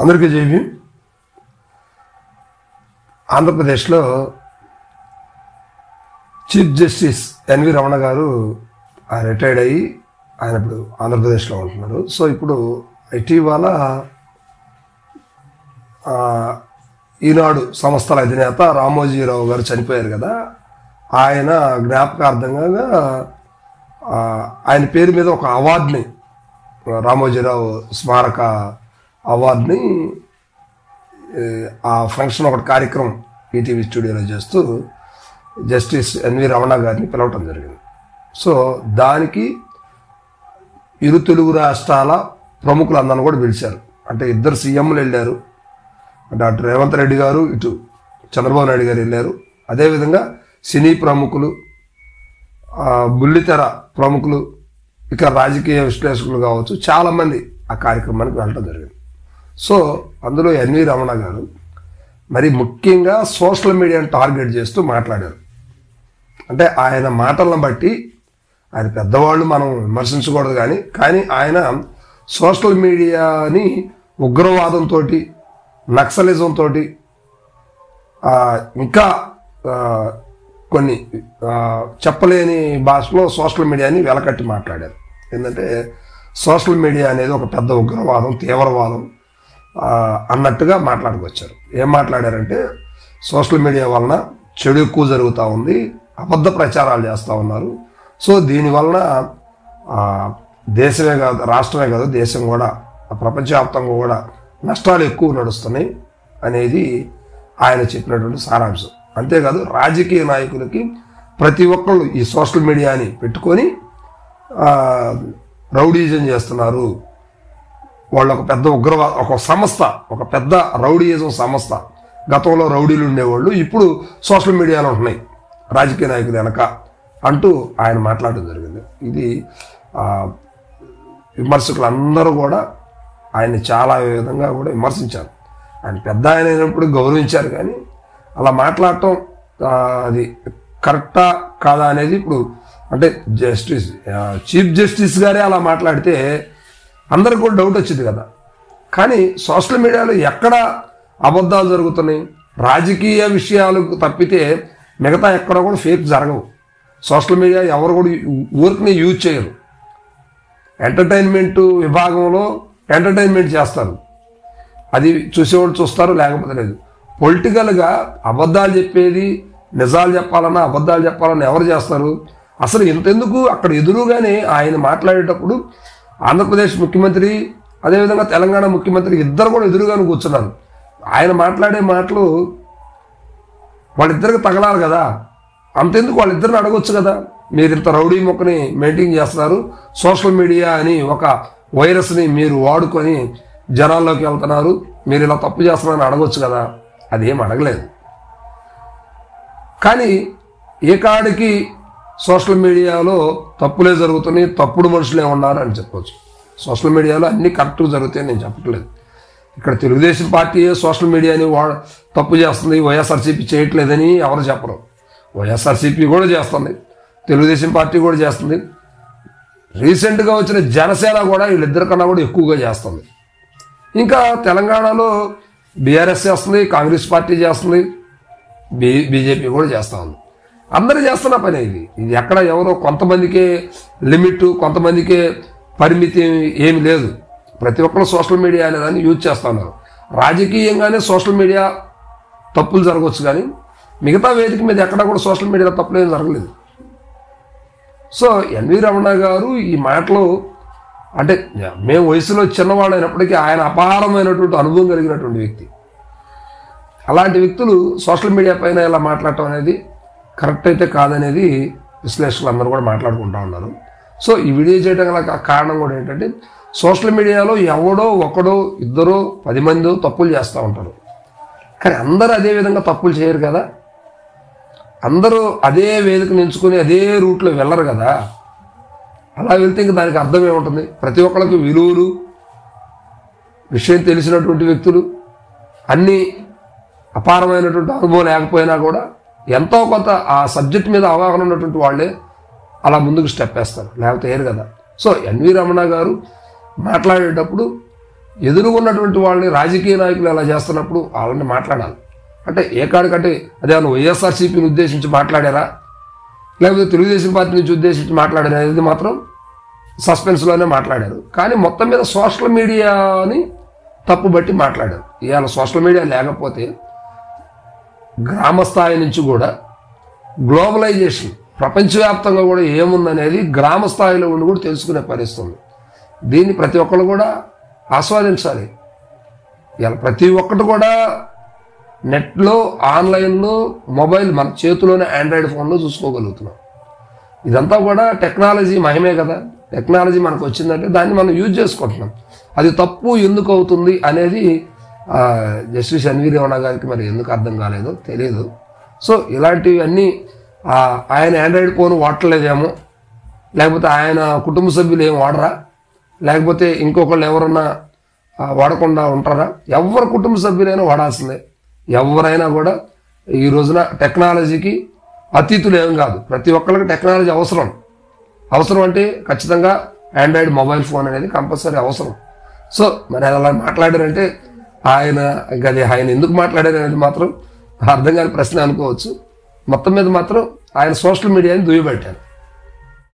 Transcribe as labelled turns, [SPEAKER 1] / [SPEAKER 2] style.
[SPEAKER 1] అందరికీ జై భీమ్. ఆంధ్రప్రదేశ్లో చీఫ్ జస్టిస్ ఎన్వి రమణ గారు రిటైర్డ్ అయ్యి ఆయన ఇప్పుడు ఆంధ్రప్రదేశ్లో ఉంటున్నారు. సో ఇప్పుడు ఇటీవల ఈనాడు సంస్థల అధినేత రామోజీరావు గారు చనిపోయారు కదా, ఆయన జ్ఞాపకార్థంగా ఆయన పేరు మీద ఒక అవార్డుని, రామోజీరావు స్మారక అవార్డుని ఆ ఫంక్షన్ ఒకటి కార్యక్రమం ఈటీవీ స్టూడియోలో చేస్తూ జస్టిస్ ఎన్వి రమణ గారిని పిలవటం జరిగింది. సో దానికి ఇరు తెలుగు రాష్ట్రాల ప్రముఖులందరినీ కూడా పిలిచారు. అంటే ఇద్దరు సీఎంలు వెళ్ళారు, అటు రేవంత్ రెడ్డి గారు ఇటు చంద్రబాబు నాయుడు గారు వెళ్ళారు. అదేవిధంగా సినీ ప్రముఖులు, బుల్లితెర ప్రముఖులు, ఇక రాజకీయ విశ్లేషకులు కావచ్చు, చాలామంది ఆ కార్యక్రమానికి వెళ్ళడం జరిగింది. సో అందులో ఎన్వి రమణ గారు మరి ముఖ్యంగా సోషల్ మీడియాని టార్గెట్ చేస్తూ మాట్లాడారు. అంటే ఆయన మాటలను బట్టి, ఆయన పెద్దవాళ్ళు మనం విమర్శించకూడదు కానీ ఆయన సోషల్ మీడియాని ఉగ్రవాదంతో, నక్సలిజంతో, ఇంకా కొన్ని చెప్పలేని భాషలో సోషల్ మీడియాని వెలకట్టి మాట్లాడారు. ఏంటంటే సోషల్ మీడియా అనేది ఒక పెద్ద ఉగ్రవాదం, తీవ్రవాదం అన్నట్టుగా మాట్లాడుకొచ్చారు. ఏం మాట్లాడారంటే సోషల్ మీడియా వలన చెడు ఎక్కువ జరుగుతూ ఉంది, అబద్ధ ప్రచారాలు చేస్తూ ఉన్నారు. సో దీనివలన దేశమే కాదు, రాష్ట్రమే కాదు, దేశం కూడా, ప్రపంచవ్యాప్తంగా కూడా నష్టాలు ఎక్కువ నడుస్తున్నాయి అనేది ఆయన చెప్పినటువంటి సారాంశం. అంతేకాదు రాజకీయ నాయకులకి ప్రతి ఒక్కళ్ళు ఈ సోషల్ మీడియాని పెట్టుకొని రౌడీజం చేస్తున్నారు, వాళ్ళు ఒక పెద్ద ఒక సంస్థ, ఒక పెద్ద రౌడీయిజం సంస్థ. గతంలో రౌడీలు ఉండేవాళ్ళు ఇప్పుడు సోషల్ మీడియాలో ఉంటున్నాయి రాజకీయ నాయకులు వెనక అంటూ ఆయన మాట్లాడడం జరిగింది. ఇది విమర్శకులు అందరూ కూడా ఆయన్ని చాలా విధంగా కూడా విమర్శించారు. ఆయన పెద్ద ఆయన అయినప్పుడు గౌరవించారు, కానీ అలా మాట్లాడటం అది కరెక్టా కాదా అనేది ఇప్పుడు, అంటే చీఫ్ జస్టిస్ గారే అలా మాట్లాడితే అందరికి కూడా డౌట్ వచ్చింది కదా. కానీ సోషల్ మీడియాలో ఎక్కడ అబద్ధాలు జరుగుతున్నాయి, రాజకీయ విషయాలకు తప్పితే మిగతా ఎక్కడ కూడా ఫేక్ జరగవు. సోషల్ మీడియా ఎవరు కూడా ఊరికనే యూజ్ చేయరు. ఎంటర్టైన్మెంట్ విభాగంలో ఎంటర్టైన్మెంట్ చేస్తారు, అది చూసేవాళ్ళు చూస్తారు, లేకపోతే లేదు. పొలిటికల్గా అబద్ధాలు చెప్పేది, నిజాలు చెప్పాలన్నా అబద్ధాలు చెప్పాలన్నా ఎవరు చేస్తారు? అసలు ఇంతెందుకు, అక్కడ ఎదురుగానే ఆయన మాట్లాడేటప్పుడు ఆంధ్రప్రదేశ్ ముఖ్యమంత్రి, అదేవిధంగా తెలంగాణ ముఖ్యమంత్రి ఇద్దరు కూడా ఎదురుగానే కూర్చున్నారు. ఆయన మాట్లాడే మాటలు వాళ్ళిద్దరికి తగలాలి కదా, అంతెందుకు వాళ్ళిద్దరిని అడగొచ్చు కదా, మీరు ఇంత రౌడీ మొక్కని మెయింటైన్ చేస్తున్నారు, సోషల్ మీడియా అని ఒక వైరస్ని మీరు వాడుకొని జనాల్లోకి వెళ్తున్నారు, మీరు ఇలా తప్పు చేస్తున్నారని అడగొచ్చు కదా. అదేం అడగలేదు. కానీ ఏ కాడికి సోషల్ మీడియాలో తప్పులే జరుగుతున్నాయి, తప్పుడు మనుషులే ఉన్నారు అని చెప్పవచ్చు. సోషల్ మీడియాలో అన్నీ కరెక్ట్గా జరుగుతాయని నేను చెప్పట్లేదు. ఇక్కడ తెలుగుదేశం పార్టీ సోషల్ మీడియాని తప్పు చేస్తుంది, వైఎస్ఆర్సీపీ చేయట్లేదని ఎవరు చెప్పరు. వైఎస్ఆర్సీపీ కూడా చేస్తుంది, తెలుగుదేశం పార్టీ కూడా చేస్తుంది, రీసెంట్గా వచ్చిన జనసేన కూడా వీళ్ళిద్దరికన్నా కూడా ఎక్కువగా చేస్తుంది. ఇంకా తెలంగాణలో బీఆర్ఎస్ చేస్తుంది, కాంగ్రెస్ పార్టీ చేస్తుంది, బీజేపీ కూడా చేస్తూ ఉంది. అందరూ చేస్తున్న పని ఇది. ఇది ఎక్కడ ఎవరో కొంతమందికే లిమిట్, కొంతమందికే పరిమితి ఏమి లేదు. ప్రతి ఒక్కరు సోషల్ మీడియా అనేదాన్ని యూజ్ చేస్తూ ఉన్నారు. రాజకీయంగానే సోషల్ మీడియా తప్పులు జరగవచ్చు, కానీ మిగతా వేదిక మీద ఎక్కడ కూడా సోషల్ మీడియా తప్పులు ఏం జరగలేదు. సో ఎన్వి రమణ గారు ఈ మాటలు, అంటే మేము వయసులో చిన్నవాడు అయినప్పటికీ ఆయన అపారమైనటువంటి అనుభవం కలిగినటువంటి వ్యక్తి. అలాంటి వ్యక్తులు సోషల్ మీడియా పైన ఇలా మాట్లాడటం అనేది కరెక్ట్ అయితే కాదనేది విశ్లేషకులు అందరూ కూడా మాట్లాడుకుంటూ ఉన్నారు. సో ఈ వీడియో చేయడం గల కారణం కూడా ఏంటంటే, సోషల్ మీడియాలో ఎవడో ఒకడో ఇద్దరో 10 మందో తప్పులు చేస్తూ ఉంటారు, కానీ అందరూ అదే విధంగా తప్పులు చేయరు కదా. అందరూ అదే వేదికను ఎంచుకొని అదే రూట్లో వెళ్ళరు కదా. అలా వెళ్తే ఇంక దానికి అర్థం ఏముంటుంది? ప్రతి ఒక్కరికి విలువలు, విషయం తెలిసినటువంటి వ్యక్తులు, అన్నీ అపారమైనటువంటి అనుభవం లేకపోయినా కూడా ఎంతో కొంత ఆ సబ్జెక్ట్ మీద అవగాహన ఉన్నటువంటి వాళ్ళే అలా ముందుకు స్టెప్ వేస్తారు, లేకపోతే ఏరు కదా. సో ఎన్వి రమణ గారు మాట్లాడేటప్పుడు ఎదురుగున్నటువంటి వాళ్ళని రాజకీయ నాయకులు అలా చేస్తున్నప్పుడు వాళ్ళని మాట్లాడాలి. అంటే ఏ కాడికంటే అదే వైఎస్ఆర్సీపీని ఉద్దేశించి మాట్లాడారా, లేకపోతే తెలుగుదేశం పార్టీ నుంచి ఉద్దేశించి మాట్లాడారా అనేది మాత్రం సస్పెన్స్లోనే మాట్లాడారు. కానీ మొత్తం మీద సోషల్ మీడియాని తప్పుబట్టి మాట్లాడారు. ఇవాళ సోషల్ మీడియా లేకపోతే గ్రామ స్థాయి నుంచి కూడా గ్లోబలైజేషన్ ప్రపంచవ్యాప్తంగా కూడా ఏముందనేది గ్రామ స్థాయిలో ఉండి కూడా తెలుసుకునే పరిస్థితి ఉంది. దీన్ని ప్రతి ఒక్కరు కూడా ఆస్వాదించాలి. ఇలా ప్రతి ఒక్కటి కూడా నెట్లో, ఆన్లైన్లో, మొబైల్ మన చేతిలోనే ఆండ్రాయిడ్ ఫోన్లో చూసుకోగలుగుతున్నాం. ఇదంతా కూడా టెక్నాలజీ మహిమే కదా. టెక్నాలజీ మనకు వచ్చిందంటే దాన్ని మనం యూజ్ చేసుకుంటున్నాం. అది తప్పు ఎందుకు అవుతుంది అనేది జస్టిస్ ఎన్వి రమణ గారికి మరి ఎందుకు అర్థం కాలేదో తెలియదు. సో ఇలాంటివన్నీ ఆయన ఆండ్రాయిడ్ ఫోన్ వాడలేదేమో, లేకపోతే ఆయన కుటుంబ సభ్యులు ఏం వాడరా, లేకపోతే ఇంకొకళ్ళు ఎవరన్నా వాడకుండా ఉంటారా? ఎవరి కుటుంబ సభ్యులైనా వాడాల్సిందే. ఎవరైనా కూడా ఈ రోజున టెక్నాలజీకి అతీతులు ఏం కాదు. ప్రతి ఒక్కరికి టెక్నాలజీ అవసరం. అవసరం అంటే ఖచ్చితంగా ఆండ్రాయిడ్ మొబైల్ ఫోన్ అనేది కంపల్సరీ అవసరం. సో మరి అలా మాట్లాడారంటే ఆయన ఎందుకు మాట్లాడారు అనేది మాత్రం అర్థం కాని ప్రశ్న అనుకోవచ్చు. మొత్తం మీద మాత్రం ఆయన సోషల్ మీడియాని దుయ్యబట్టారు.